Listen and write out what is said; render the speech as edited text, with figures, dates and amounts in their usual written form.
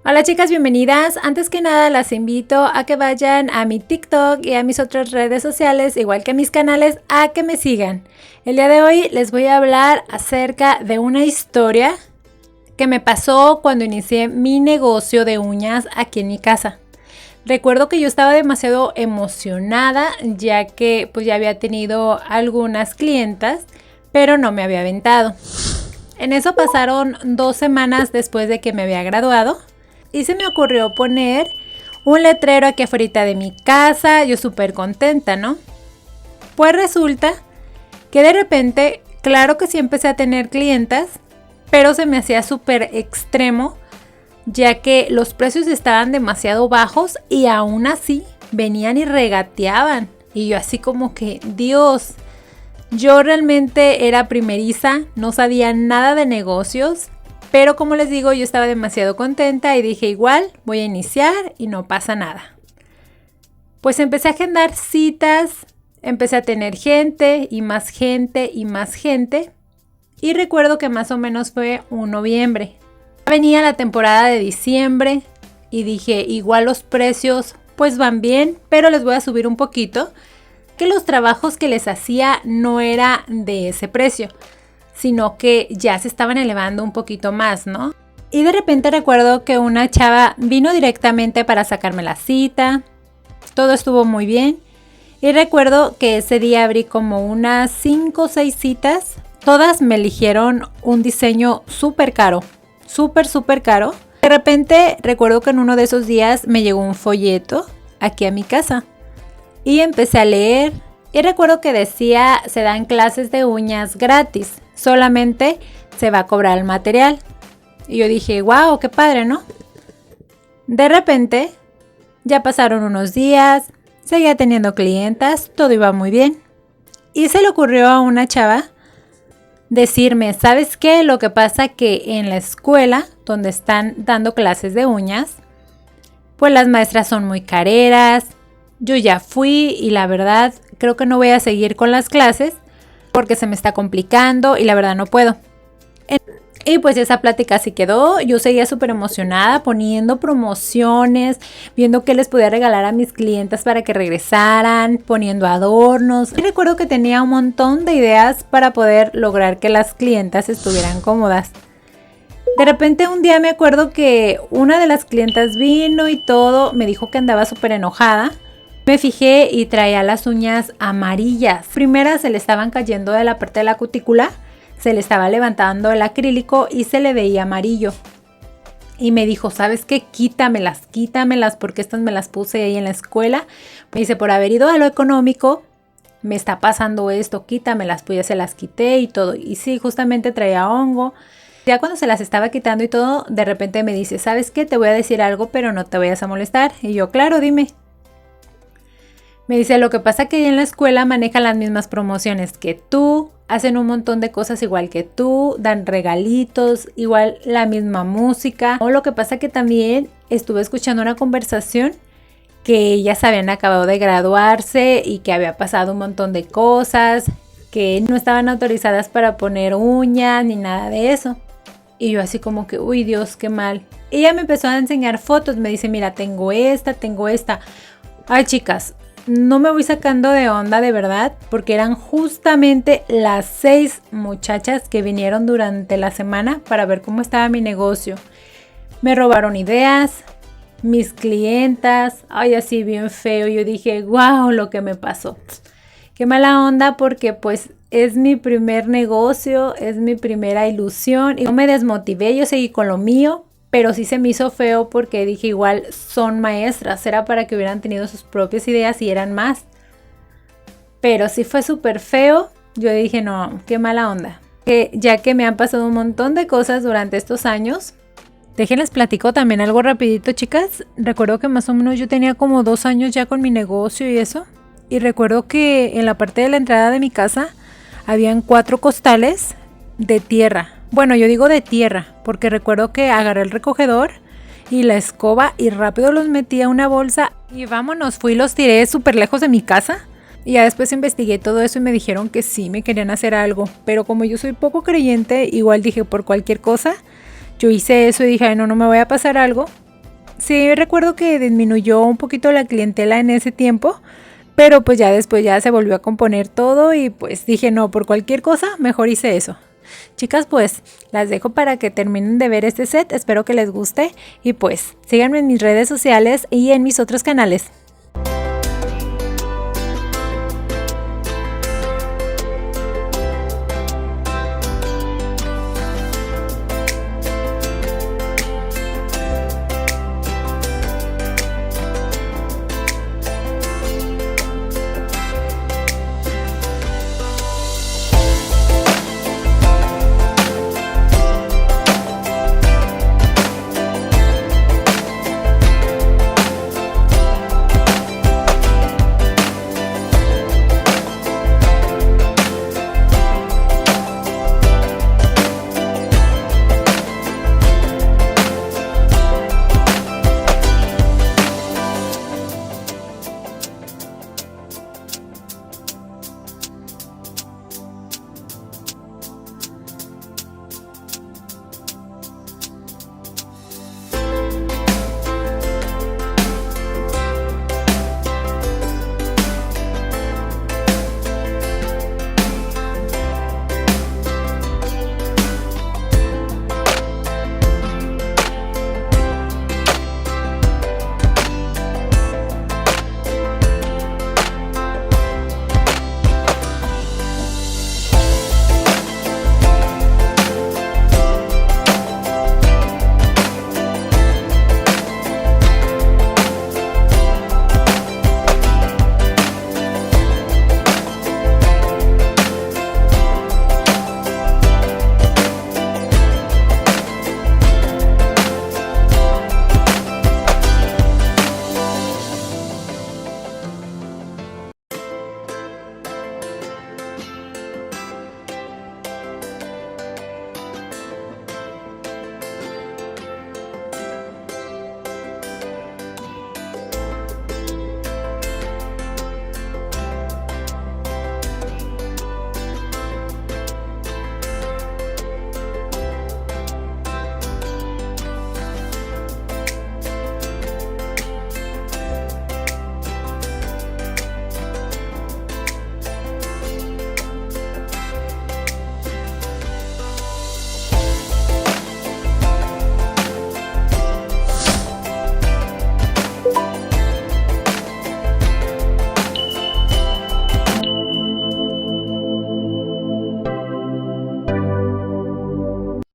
Hola chicas, bienvenidas. Antes que nada las invito a que vayan a mi TikTok y a mis otras redes sociales, igual que a mis canales, a que me sigan. El día de hoy les voy a hablar acerca de una historia que me pasó cuando inicié mi negocio de uñas aquí en mi casa. Recuerdo que yo estaba demasiado emocionada ya que pues ya había tenido algunas clientas, pero no me había aventado. En eso pasaron 2 semanas después de que me había graduado. Y se me ocurrió poner un letrero aquí afuera de mi casa, yo súper contenta, ¿no? Pues resulta que de repente, claro que sí empecé a tener clientas, pero se me hacía súper extremo, ya que los precios estaban demasiado bajos y aún así venían y regateaban. Y yo así como que, Dios, yo realmente era primeriza, no sabía nada de negocios. Pero como les digo, yo estaba demasiado contenta y dije igual, voy a iniciar y no pasa nada. Pues empecé a agendar citas, empecé a tener gente y más gente y más gente. Y recuerdo que más o menos fue un noviembre. Venía la temporada de diciembre y dije igual los precios pues van bien, pero les voy a subir un poquito. Que los trabajos que les hacía no era de ese precio, sino que ya se estaban elevando un poquito más, ¿no? Y de repente recuerdo que una chava vino directamente para sacarme la cita, todo estuvo muy bien. Y recuerdo que ese día abrí como unas 5 o 6 citas, todas me eligieron un diseño súper caro, súper caro. De repente recuerdo que en uno de esos días me llegó un folleto aquí a mi casa y empecé a leer. Y recuerdo que decía, se dan clases de uñas gratis, solamente se va a cobrar el material. Y yo dije, wow, qué padre, ¿no? De repente, ya pasaron unos días, seguía teniendo clientas, todo iba muy bien. Y se le ocurrió a una chava decirme, ¿sabes qué? Lo que pasa que en la escuela donde están dando clases de uñas, pues las maestras son muy careras. Yo ya fui y la verdad creo que no voy a seguir con las clases porque se me está complicando y la verdad no puedo. Y pues esa plática así quedó. Yo seguía súper emocionada poniendo promociones, viendo qué les podía regalar a mis clientes para que regresaran, poniendo adornos. Y recuerdo que tenía un montón de ideas para poder lograr que las clientas estuvieran cómodas. De repente un día me acuerdo que una de las clientas vino y todo, me dijo que andaba súper enojada. Me fijé y traía las uñas amarillas. Primero se le estaban cayendo de la parte de la cutícula, se le estaba levantando el acrílico y se le veía amarillo. Y me dijo, ¿sabes qué? Quítamelas porque estas me las puse ahí en la escuela. Me dice, por haber ido a lo económico, me está pasando esto, quítamelas. Pues ya se las quité y todo. Y sí, justamente traía hongo. Ya cuando se las estaba quitando y todo, de repente me dice, ¿sabes qué? Te voy a decir algo, pero no te vayas a molestar. Y yo, claro, dime. Me dice, lo que pasa que en la escuela manejan las mismas promociones que tú, hacen un montón de cosas igual que tú, dan regalitos, igual la misma música. O lo que pasa que también estuve escuchando una conversación que ellas habían acabado de graduarse y que había pasado un montón de cosas, que no estaban autorizadas para poner uñas ni nada de eso. Y yo así como que, uy Dios, qué mal. Ella me empezó a enseñar fotos, me dice, mira, tengo esta. Ay chicas, no me voy sacando de onda de verdad, porque eran justamente las 6 muchachas que vinieron durante la semana para ver cómo estaba mi negocio. Me robaron ideas, mis clientas, ay así bien feo. Yo dije, wow, lo que me pasó. Qué mala onda porque pues es mi primer negocio, es mi primera ilusión. Y no me desmotivé, yo seguí con lo mío. Pero sí se me hizo feo porque dije igual son maestras, era para que hubieran tenido sus propias ideas y eran más. Pero sí fue súper feo, yo dije no, qué mala onda. Ya que me han pasado un montón de cosas durante estos años. Déjenles platico también algo rapidito, chicas. Recuerdo que más o menos yo tenía como 2 años ya con mi negocio y eso. Y recuerdo que en la parte de la entrada de mi casa habían 4 costales de tierra. Bueno, yo digo de tierra, porque recuerdo que agarré el recogedor y la escoba y rápido los metí a una bolsa y vámonos, fui y los tiré súper lejos de mi casa. Y ya después investigué todo eso y me dijeron que sí, me querían hacer algo. Pero como yo soy poco creyente, igual dije por cualquier cosa, yo hice eso y dije, ay, no me voy a pasar algo. Sí, recuerdo que disminuyó un poquito la clientela en ese tiempo, pero pues ya después ya se volvió a componer todo y pues dije no, por cualquier cosa, mejor hice eso. Chicas, pues las dejo para que terminen de ver este set, espero que les guste y pues síganme en mis redes sociales y en mis otros canales.